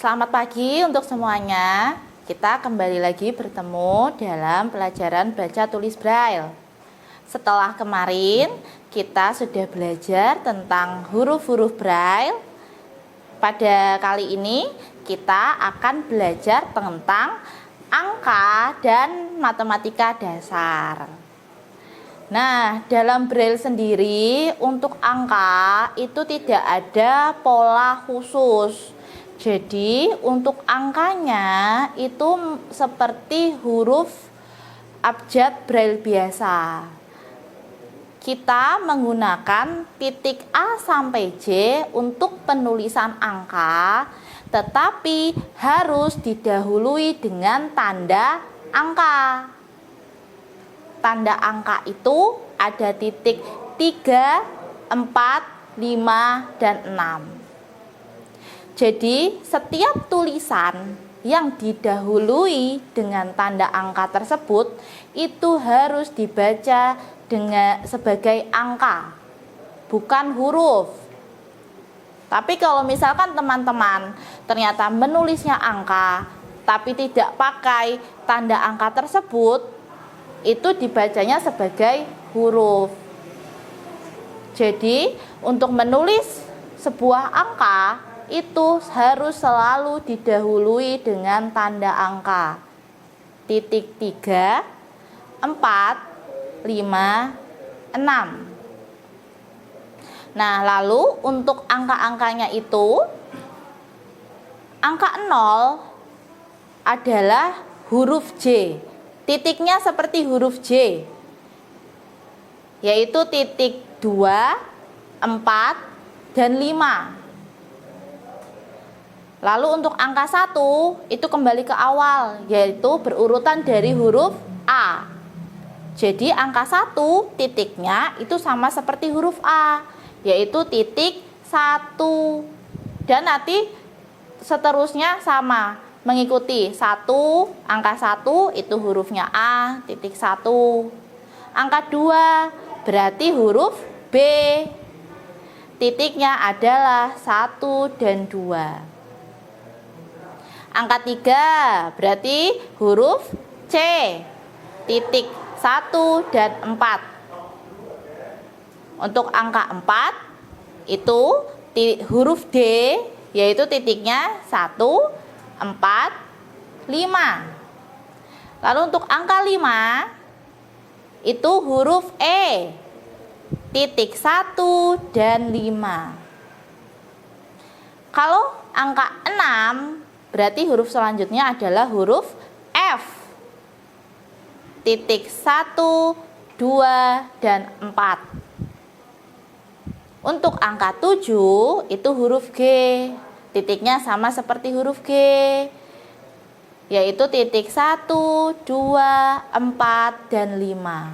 Selamat pagi untuk semuanya. Kita kembali lagi bertemu dalam pelajaran baca tulis Braille. Setelah kemarin kita sudah belajar tentang huruf-huruf Braille. Pada kali ini kita akan belajar tentang angka dan matematika dasar. Nah, dalam Braille sendiri untuk angka itu tidak ada pola khusus. Jadi untuk angkanya itu seperti huruf abjad Braille biasa. Kita menggunakan titik A sampai J untuk penulisan angka, tetapi harus didahului dengan tanda angka. Tanda angka itu ada titik 3, 4, 5, dan 6. Jadi setiap tulisan yang didahului dengan tanda angka tersebut itu harus dibaca sebagai angka, bukan huruf. Tapi kalau misalkan teman-teman ternyata menulisnya angka tapi tidak pakai tanda angka tersebut, itu dibacanya sebagai huruf. Jadi untuk menulis sebuah angka itu harus selalu didahului dengan tanda angka. Titik 3, 4, 5, 6. Nah, lalu untuk angka-angkanya itu, angka 0 adalah huruf J. Titiknya seperti huruf J, yaitu titik 2, 4, dan 5. Lalu untuk angka 1 itu kembali ke awal, yaitu berurutan dari huruf A. Jadi angka 1 titiknya itu sama seperti huruf A, yaitu titik 1. Dan nanti seterusnya sama, mengikuti 1, angka 1 itu hurufnya A, titik 1. Angka 2 berarti huruf B. Titiknya adalah 1 dan 2. Angka 3 berarti huruf C, titik 1 dan 4. Untuk angka 4 itu huruf D, yaitu titiknya 1, 4, 5. Lalu untuk angka 5 itu huruf E, titik 1 dan 5. Kalau angka 6 berarti huruf selanjutnya adalah huruf F, titik 1, 2, dan 4. Untuk angka 7 itu huruf G, titiknya sama seperti huruf G, yaitu titik 1, 2, 4, dan 5.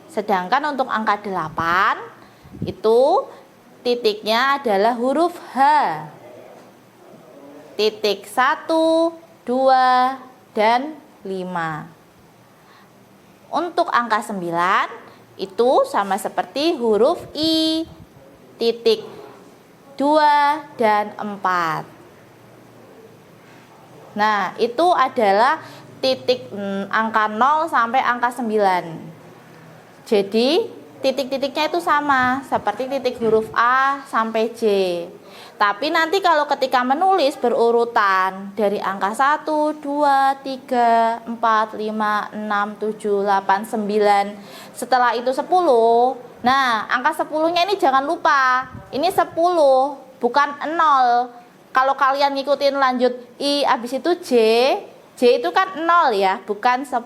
Sedangkan untuk angka 8 itu titiknya adalah huruf H, titik 1, 2, dan 5. Untuk angka 9 itu sama seperti huruf I, titik 2 dan 4. Nah, itu adalah titik angka 0 sampai angka 9. Jadi titik-titiknya itu sama seperti titik huruf A sampai J. Tapi nanti kalau ketika menulis berurutan dari angka 1, 2, 3, 4, 5, 6, 7, 8, 9. Setelah itu 10. Nah, angka 10-nya ini jangan lupa. Ini 10, bukan 0. Kalau kalian ngikutin lanjut I habis itu J itu kan 0 ya, bukan 10.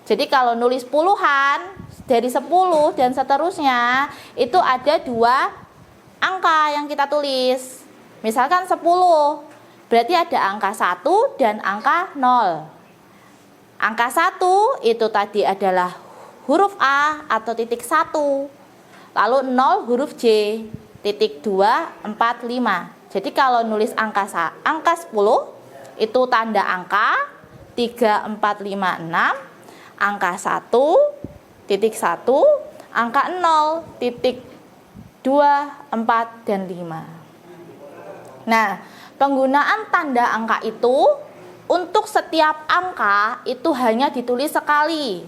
Jadi kalau nulis puluhan dari 10 dan seterusnya itu ada 2 angka yang kita tulis. Misalkan 10, berarti ada angka 1 dan angka 0. Angka 1 itu tadi adalah huruf A atau titik 1. Lalu 0 huruf J, titik 2, 4, 5. Jadi kalau nulis angka 10 itu tanda angka 3, 4, 5, 6. Angka 1, titik 1. Angka 0, titik 2, 4, dan 5. Nah, Penggunaan tanda angka itu untuk setiap angka itu hanya ditulis sekali.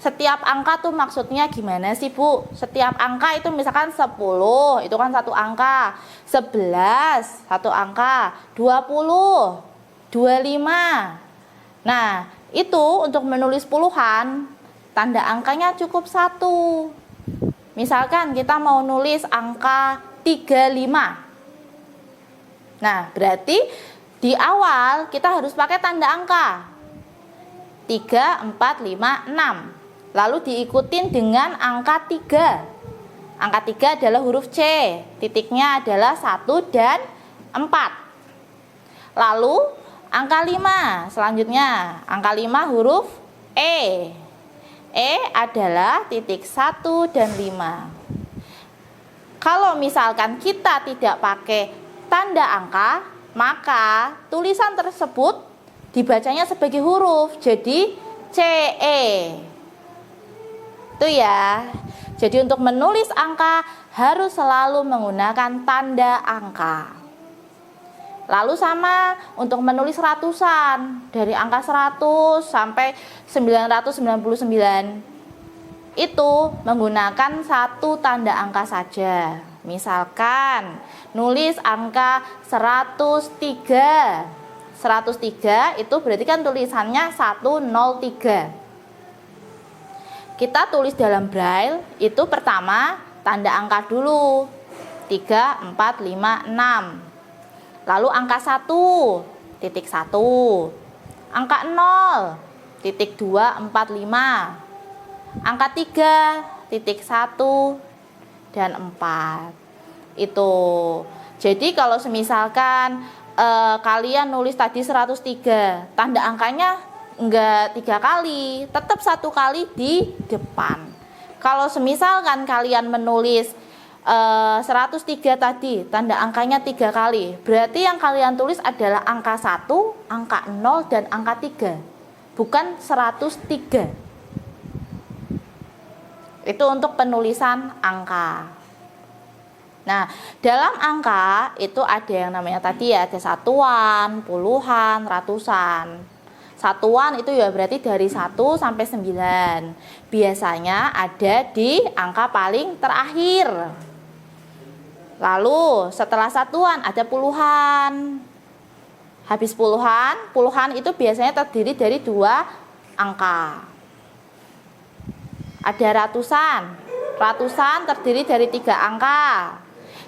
Setiap angka tuh maksudnya gimana sih Bu? Setiap angka itu misalkan 10, itu kan satu angka. 11, satu angka. 20, 25. Nah, itu untuk menulis puluhan, tanda angkanya cukup satu. Misalkan kita mau nulis angka 35. Nah, berarti di awal kita harus pakai tanda angka 3, 4, 5, 6. Lalu diikutin dengan angka 3. Angka 3 adalah huruf C. Titiknya adalah 1 dan 4. Lalu angka 5. Selanjutnya angka 5 huruf E. E adalah titik 1 dan 5. Kalau misalkan kita tidak pakai tanda angka, maka tulisan tersebut dibacanya sebagai huruf. Jadi CE. Itu ya. Jadi untuk menulis angka harus selalu menggunakan tanda angka. Lalu sama untuk menulis ratusan, dari angka 100 sampai 999. Itu menggunakan satu tanda angka saja. Misalkan nulis angka 103. 103 itu berarti kan tulisannya 103. Kita tulis dalam braille itu pertama tanda angka dulu 3, 4, 5, 6. Lalu angka 1 titik 1, angka 0 titik 2, 4, 5, angka 3 titik 1 dan 4. Itu jadi kalau semisalkan kalian nulis tadi 103, tanda angkanya enggak 3 kali, tetap 1 kali di depan. Kalau semisalkan kalian menulis 103 tadi, tanda angkanya 3 kali, berarti yang kalian tulis adalah angka 1, angka 0, dan angka 3, bukan 103. Itu untuk penulisan angka. Nah, dalam angka itu ada yang namanya tadi ya, ada satuan, puluhan, ratusan. Satuan itu ya berarti dari 1 sampai 9. Biasanya ada di angka paling terakhir. Lalu setelah satuan ada puluhan. Habis puluhan, puluhan itu biasanya terdiri dari 2 angka. Ada ratusan. Ratusan terdiri dari 3 angka.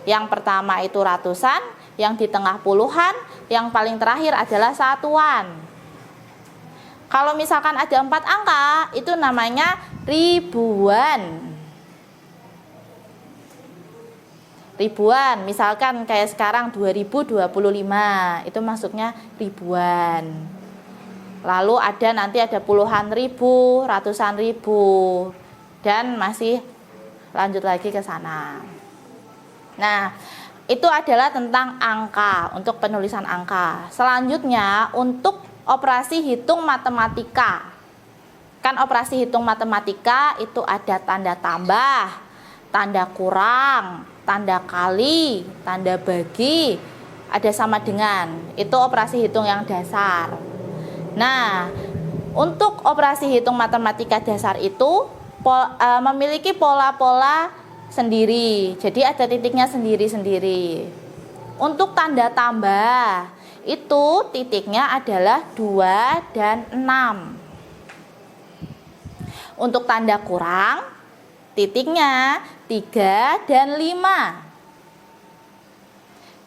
Yang pertama itu ratusan, yang di tengah puluhan, yang paling terakhir adalah satuan. Kalau misalkan ada 4 angka, itu namanya ribuan. Ribuan, misalkan kayak sekarang 2025, itu masuknya ribuan. Lalu nanti ada puluhan ribu, ratusan ribu, dan masih lanjut lagi ke sana. Nah, itu adalah tentang angka, untuk penulisan angka. Selanjutnya untuk operasi hitung matematika. Kan operasi hitung matematika itu ada tanda tambah, tanda kurang, tanda kali, tanda bagi, ada sama dengan. Itu operasi hitung yang dasar. Nah, untuk operasi hitung matematika dasar itu memiliki pola-pola sendiri. Jadi ada titiknya sendiri-sendiri. Untuk tanda tambah itu titiknya adalah 2 dan 6. Untuk tanda kurang titiknya 3 dan 5.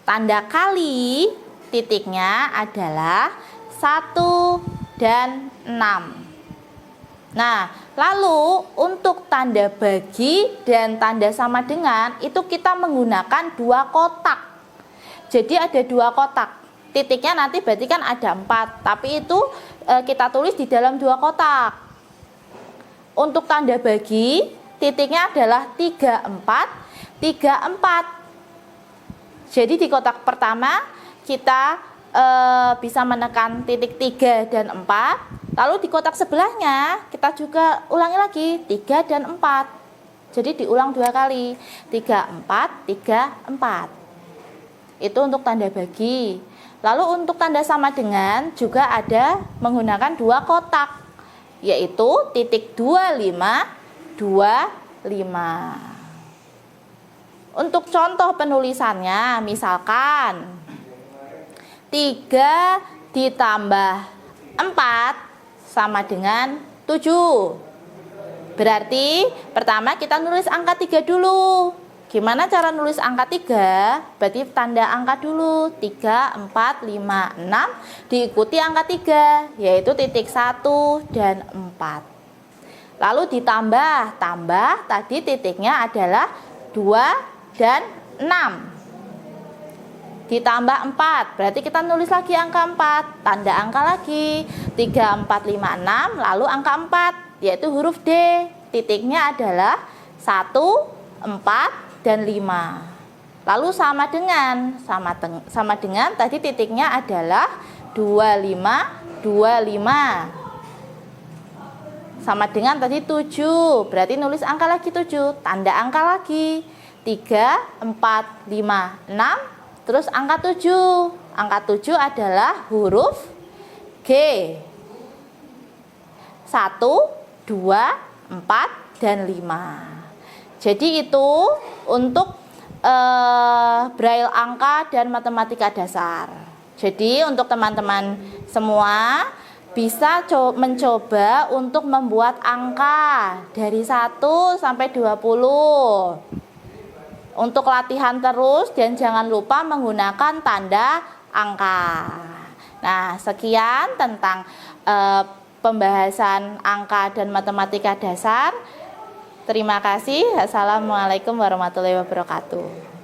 Tanda kali titiknya adalah 1 dan 6. Nah, lalu untuk tanda bagi dan tanda sama dengan itu kita menggunakan 2 kotak. Jadi ada 2 kotak. Titiknya nanti berarti kan ada 4, tapi itu kita tulis di dalam 2 kotak. Untuk tanda bagi, titiknya adalah 3, 4, 3, 4. Jadi di kotak pertama kita bisa menekan titik 3 dan 4. Lalu di kotak sebelahnya kita juga ulangi lagi 3 dan 4. Jadi diulang 2 kali. 3, 4, 3, 4. Itu untuk tanda bagi. Lalu untuk tanda sama dengan juga ada menggunakan dua kotak, yaitu titik 25, 25. Untuk contoh penulisannya, misalkan 3 ditambah 4 sama dengan 7. Berarti pertama kita nulis angka 3 dulu. Gimana cara nulis angka 3? Berarti tanda angka dulu, 3, 4, 5, 6, diikuti angka 3, yaitu titik 1 dan 4. Lalu ditambah, tadi titiknya adalah 2 dan 6. Ditambah 4, berarti kita nulis lagi angka 4, tanda angka lagi, 3, 4, 5, 6, lalu angka 4, yaitu huruf D. Titiknya adalah 1, 4, dan 5. Lalu sama dengan tadi titiknya adalah 25, 25. Sama dengan tadi 7, berarti nulis angka lagi 7, tanda angka lagi. 3, 4, 5, 6, terus angka 7. Angka 7 adalah huruf G. 1, 2, 4, dan 5. Jadi itu untuk braille angka dan matematika dasar. Jadi untuk teman-teman semua bisa mencoba untuk membuat angka dari 1 sampai 20. Untuk latihan terus dan jangan lupa menggunakan tanda angka. Nah, sekian tentang pembahasan angka dan matematika dasar. Terima kasih. Assalamualaikum warahmatullahi wabarakatuh.